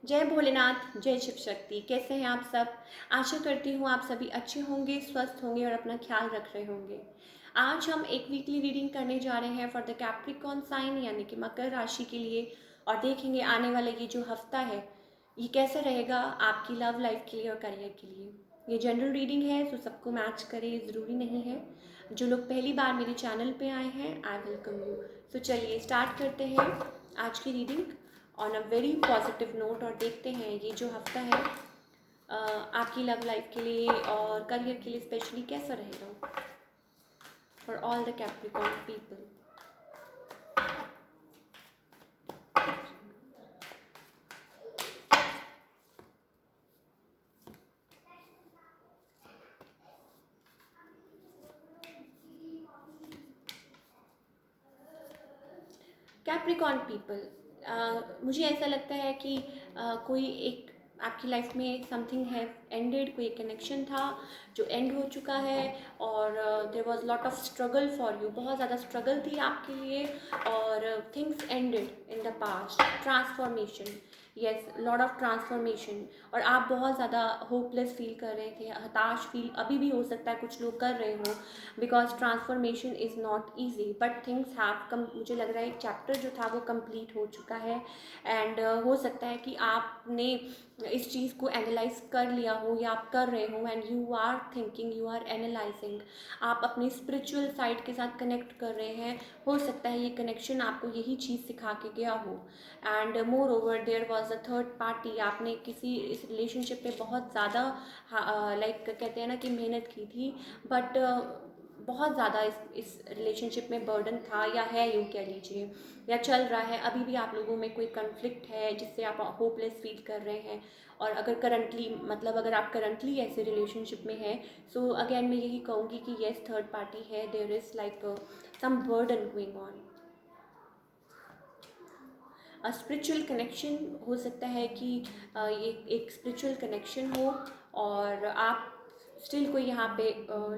जय भोलेनाथ, जय शिव शक्ति। कैसे हैं आप सब? आशा करती हूँ आप सभी अच्छे होंगे, स्वस्थ होंगे और अपना ख्याल रख रहे होंगे। आज हम एक वीकली रीडिंग करने जा रहे हैं फॉर द कैप्रिकॉर्न साइन यानी कि मकर राशि के लिए, और देखेंगे आने वाला ये जो हफ्ता है ये कैसा रहेगा आपकी लव लाइफ के लिए और करियर के लिए। ये जनरल रीडिंग है तो सबको मैच करे ज़रूरी नहीं है। जो लोग पहली बार मेरे चैनल पे आए हैं, आई वेलकम यू। तो चलिए स्टार्ट करते हैं आज की reading on a very positive note, और देखते हैं ये जो हफ्ता है आपकी लव लाइफ के लिए और करियर के लिए स्पेशली कैसा रहेगा for all the Capricorn people. Capricorn people, मुझे ऐसा लगता है कि कोई एक आपकी लाइफ में समथिंग है एंडेड, कोई कनेक्शन था जो एंड हो चुका है, और there was lot of struggle for you, बहुत ज़्यादा स्ट्रगल थी आपके लिए, और things ended in the past. Transformation, yes, lot of transformation. और आप बहुत ज़्यादा होपलेस फील कर रहे थे, हताश फील अभी भी हो सकता है कुछ लोग कर रहे हो, because transformation is not easy but things have come. मुझे लग रहा है एक चैप्टर जो था वो कंप्लीट हो चुका है, एंड हो सकता है कि आपने इस चीज़ को एनालाइज कर लिया हो या आप कर रहे हो, and you are thinking, you are analysing, आप अपनी स्पिरिचुअल साइड के साथ कनेक्ट कर रहे हैं। हो सकता है ये कनेक्शन आपको यही चीज़ सिखा के गया हो, and moreover there was a third party. आपने किसी इस रिलेशनशिप पे बहुत ज़्यादा लाइक कहते हैं ना कि मेहनत की थी, बट बहुत ज़्यादा इस रिलेशनशिप में बर्डन था, या है यूँ कह लीजिए, या चल रहा है। अभी भी आप लोगों में कोई कन्फ्लिक्ट है जिससे आप होपलेस फील कर रहे हैं। और अगर करंटली, मतलब अगर आप करंटली ऐसे रिलेशनशिप में हैं, सो अगेन मैं यही कहूँगी कि येस, थर्ड पार्टी है, there is like some burden going on. Spiritual connection हो सकता है कि ये एक स्पिरिचुअल कनेक्शन हो, और आप स्टिल कोई यहाँ पे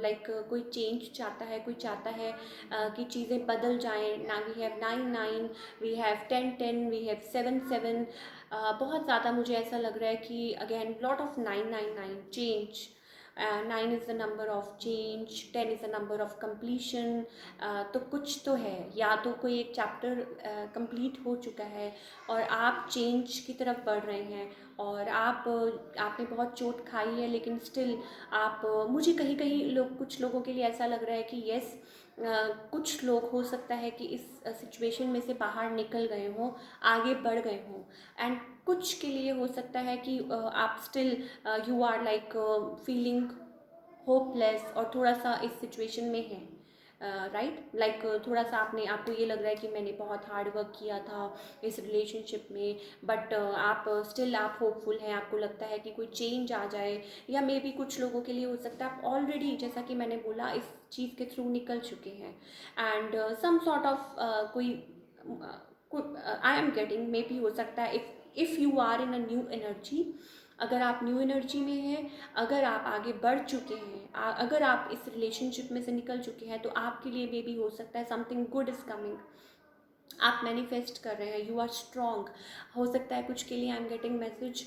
लाइक कोई चेंज चाहता है, कोई चाहता है कि चीज़ें बदल जाएं ना। We have 9 9, we have 10 10, we have 7 7। बहुत ज़्यादा मुझे ऐसा लग रहा है कि again lot of 9 9 9 change. 9 is the number of change, 10 is the number of completion. तो कुछ तो है, या तो कोई एक चैप्टर कंप्लीट हो चुका है और आप चेंज की तरफ बढ़ रहे हैं, और आपने बहुत चोट खाई है, लेकिन स्टिल आप मुझे कहीं कहीं लोग, कुछ लोगों के लिए ऐसा लग रहा है कि यस, कुछ लोग हो सकता है कि इस सिचुएशन में से बाहर निकल गए हों, आगे बढ़ गए हों, एंड कुछ के लिए हो सकता है कि आप still you are like feeling hopeless और थोड़ा सा इस सिचुएशन में है, राइट, लाइक थोड़ा सा आपको ये लग रहा है कि मैंने बहुत हार्ड वर्क किया था इस रिलेशनशिप में, बट आप स्टिल आप होपफुल हैं, आपको लगता है कि कोई चेंज आ जाए। या मे बी कुछ लोगों के लिए हो सकता है आप ऑलरेडी, जैसा कि मैंने बोला, इस चीज़ के थ्रू निकल चुके हैं, एंड सम सॉर्ट ऑफ कोई I am getting, maybe हो सकता है if you are in a new energy, अगर आप न्यू एनर्जी में हैं, अगर आप आगे बढ़ चुके हैं, अगर आप इस रिलेशनशिप में से निकल चुके हैं, तो आपके लिए मे बी हो सकता है समथिंग गुड इज़ कमिंग। आप मैनिफेस्ट कर रहे हैं, यू आर स्ट्रॉन्ग। हो सकता है कुछ के लिए आई एम गेटिंग मैसेज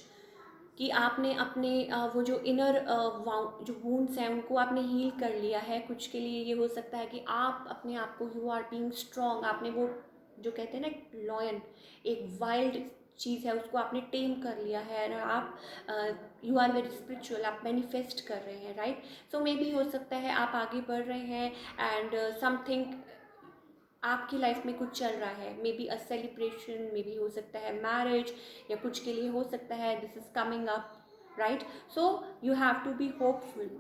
कि आपने अपने वो जो इनर जो वूंड्स हैं उनको आपने हील कर लिया है। कुछ के लिए ये हो सकता है कि आप अपने आप को, यू आर बीइंग स्ट्रॉन्ग, आपने वो जो कहते हैं ना लॉयन, एक वाइल्ड चीज़ है, उसको आपने टेम कर लिया है, और आप यू आर वेरी स्पिरिचुअल, आप मैनिफेस्ट कर रहे हैं, राइट। सो मे बी हो सकता है आप आगे बढ़ रहे हैं, एंड समथिंग आपकी लाइफ में कुछ चल रहा है, may be a celebration, may be हो सकता है मैरिज, या कुछ के लिए हो सकता है this is coming up, right. So you have to be hopeful.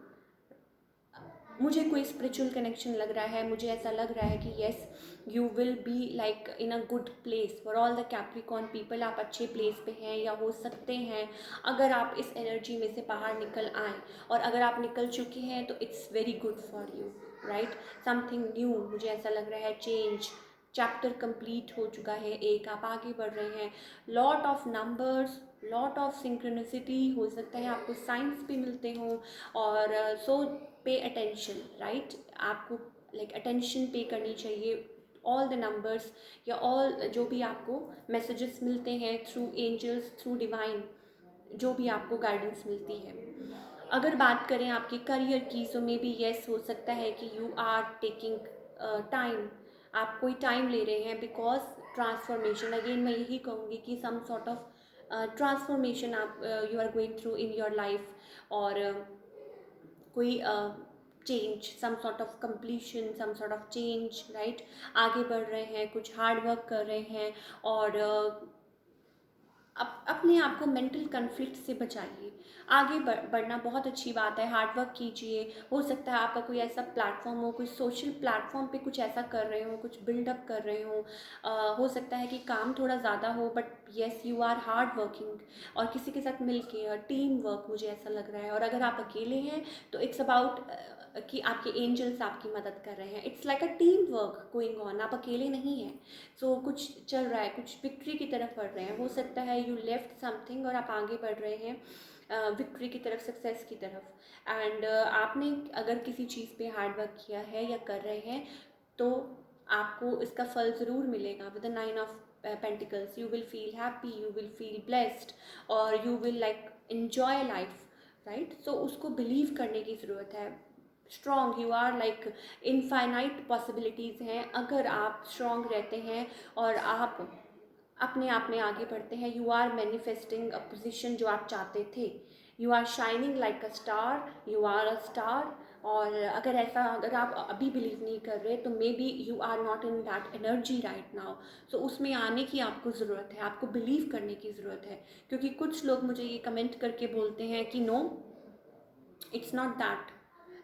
मुझे कोई स्पिरिचुअल कनेक्शन लग रहा है, मुझे ऐसा लग रहा है कि yes, you will be like in a good place for all the Capricorn people. आप अच्छे प्लेस पे हैं या हो सकते हैं, अगर आप इस एनर्जी में से बाहर निकल आएँ, और अगर आप निकल चुके हैं तो it's very good for you, right. Something new, मुझे ऐसा लग रहा है चेंज, चैप्टर कंप्लीट हो चुका है, एक आप आगे बढ़ रहे हैं। Lot of numbers, lot of synchronicity, हो सकता है आपको साइंस भी मिलते हों, और सो पे अटेंशन, राइट। आपको लाइक अटेंशन पे करनी चाहिए ऑल द नंबर्स या ऑल जो भी आपको मैसेजेस मिलते हैं थ्रू एंजल्स, थ्रू डिवाइन, जो भी आपको गाइडेंस मिलती है। अगर बात करें आपके करियर की, सो मे बी येस, हो सकता है कि यू आर टेकिंग टाइम, आप कोई टाइम ले रहे हैं बिकॉज ट्रांसफॉर्मेशन, अगेन मैं यही कहूँगी कि सम सॉर्ट ऑफ ट्रांसफॉर्मेशन आप you are going through in your life, और कोई change, some sort of completion, some sort of change, right. आगे बढ़ रहे हैं, कुछ हार्ड वर्क कर रहे हैं, और अपने आप को मेंटल कन्फ्लिक्ट से बचाइए। आगे बढ़ना बहुत अच्छी बात है, हार्ड वर्क कीजिए। हो सकता है आपका कोई ऐसा प्लेटफॉर्म हो, कोई सोशल प्लेटफॉर्म पे कुछ ऐसा कर रहे हो, कुछ बिल्डअप कर रहे हो सकता है कि काम थोड़ा ज़्यादा हो, but yes you are hard working, और किसी के साथ मिलके टीम वर्क, मुझे ऐसा लग रहा है। और अगर आप अकेले हैं तो इट्स अबाउट कि आपके एंजल्स आपकी मदद कर रहे हैं, it's like a team work going on, आप अकेले नहीं हैं। सो कुछ चल रहा है, कुछ विक्ट्री की तरफ बढ़ रहे हैं। हो सकता है यू लेफ्ट समथिंग और आप आगे बढ़ रहे हैं विक्ट्री की तरफ, सक्सेस की तरफ। एंड आपने अगर किसी चीज़ पे हार्ड वर्क किया है या कर रहे हैं तो आपको इसका फल ज़रूर मिलेगा। With the 9 of pentacles you will feel happy, you will feel blessed, और you will like enjoy life, right. So उसको बिलीव करने की ज़रूरत है। Strong, you are like infinite possibilities हैं अगर आप स्ट्रॉन्ग रहते हैं और आप अपने आप में आगे बढ़ते हैं। You are manifesting a position जो आप चाहते थे। You are shining like a star, you are a star. और अगर आप अभी बिलीव नहीं कर रहे तो maybe you are not in that energy right now. So उसमें आने की आपको ज़रूरत है, आपको बिलीव करने की ज़रूरत है। क्योंकि कुछ लोग मुझे ये कमेंट करके बोलते हैं कि नो, इट्स नॉट दैट,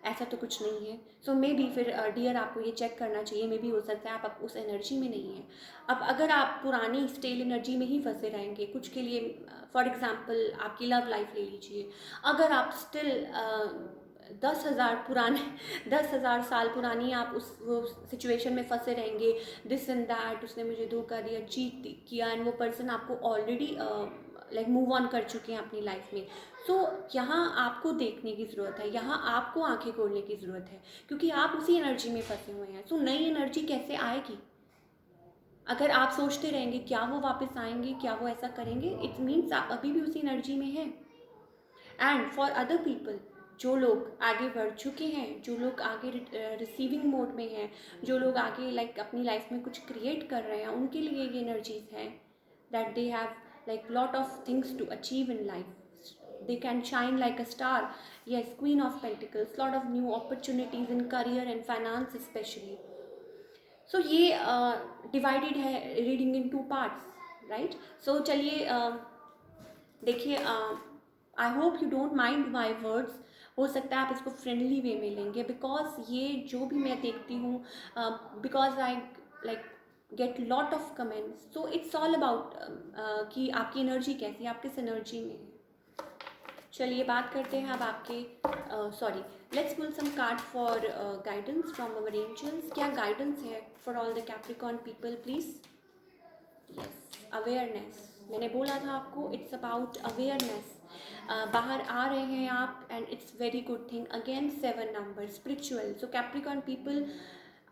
ऐसा तो कुछ नहीं है। सो मे बी फिर डियर आपको ये चेक करना चाहिए, मे बी हो सकता है आप उस एनर्जी में नहीं हैं। अब अगर आप पुरानी स्टेल एनर्जी में ही फंसे रहेंगे कुछ के लिए, फॉर एग्जांपल आपकी लव लाइफ ले लीजिए, अगर आप स्टिल 10,000 पुराने 10,000 साल पुरानी आप उस वो सिचुएशन में फंसे रहेंगे, दिस एंड दैट, उसने मुझे धोखा दिया, चीट किया, एंड वो पर्सन आपको ऑलरेडी लाइक मूव ऑन कर चुके हैं अपनी लाइफ में। तो यहाँ आपको देखने की ज़रूरत है, यहाँ आपको आंखें खोलने की ज़रूरत है, क्योंकि आप उसी एनर्जी में फंसे हुए हैं। तो नई एनर्जी कैसे आएगी अगर आप सोचते रहेंगे क्या वो वापस आएंगे, क्या वो ऐसा करेंगे? इट मीन्स आप अभी भी उसी एनर्जी में हैं। एंड फॉर अदर पीपल, जो लोग आगे बढ़ चुके हैं, जो लोग आगे रिसीविंग मोड में हैं, जो लोग आगे लाइक अपनी लाइफ में कुछ क्रिएट कर रहे हैं, उनके लिए ये एनर्जीज हैं that they have like lot of things to achieve in life. They can shine like a star. Yes, Queen of Pentacles, lot of new opportunities in career and finance especially. So ये divided है reading in two parts, right? So चलिए देखिए, I hope you don't mind my words. हो सकता है आप इसको friendly way में लेंगे, बिकॉज ये जो भी मैं देखती हूँ, because I like get lot of comments, so it's all about कि आपकी एनर्जी कैसी है, आप किस एनर्जी में हैं। चलिए बात करते हैं अब आपके sorry, let's pull some card for guidance from our angels. क्या गाइडेंस है for all the Capricorn people please? Yes, awareness, मैंने बोला था आपको, इट्स अबाउट अवेयरनेस। बाहर आ रहे हैं आप, and it's very good thing. Again 7 number, spiritual. So Capricorn people,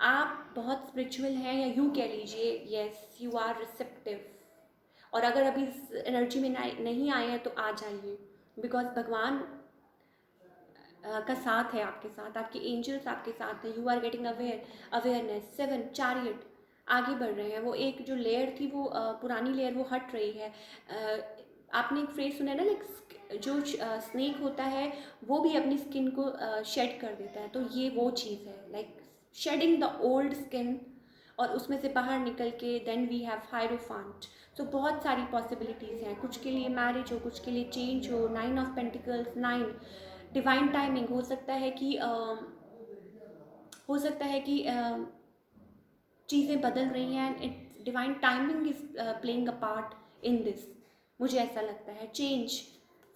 आप बहुत स्पिरिचुअल हैं, या यूँ कह लीजिए यस यू आर रिसेप्टिव। और अगर अभी इस एनर्जी में नहीं आए हैं तो आ जाइए, बिकॉज भगवान का साथ है आपके साथ, आपके एंजल्स आपके साथ हैं। You are getting awareness. 7 chariot, आगे बढ़ रहे हैं। वो एक जो लेयर थी, वो पुरानी लेयर, वो हट रही है। आपने एक फ्रेज सुना है ना, लाइक जो स्नेक होता है वो भी अपनी स्किन को शेड कर देता है, तो ये वो चीज़ है, like shedding the old skin, और उसमें से बाहर निकल के देन वी हैव हायरोफांट। तो बहुत सारी पॉसिबिलिटीज़ हैं, कुछ के लिए मैरिज हो, कुछ के लिए चेंज हो। 9 ऑफ पेंटिकल्स, 9 डिवाइन टाइमिंग। हो सकता है कि चीज़ें बदल रही हैं, and it divine timing is playing a part in this. मुझे ऐसा लगता है चेंज,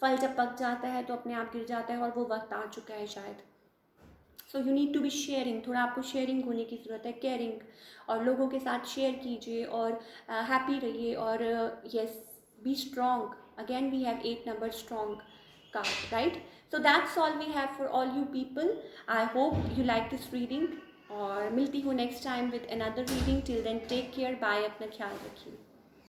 फल जब पक जाता है तो अपने आप गिर जाता है, और वो वक्त आ चुका है शायद। So you need to be sharing, थोड़ा आपको शेयरिंग होने की ज़रूरत है, केयरिंग, और लोगों के साथ शेयर कीजिए, और हैप्पी रहिए, और yes be strong. Again we have 8 number, strong card, right? So that's all we have for all you people. I hope you like this reading, और मिलती हूँ next time with another reading. Till then take care, bye, अपना ख्याल रखिए।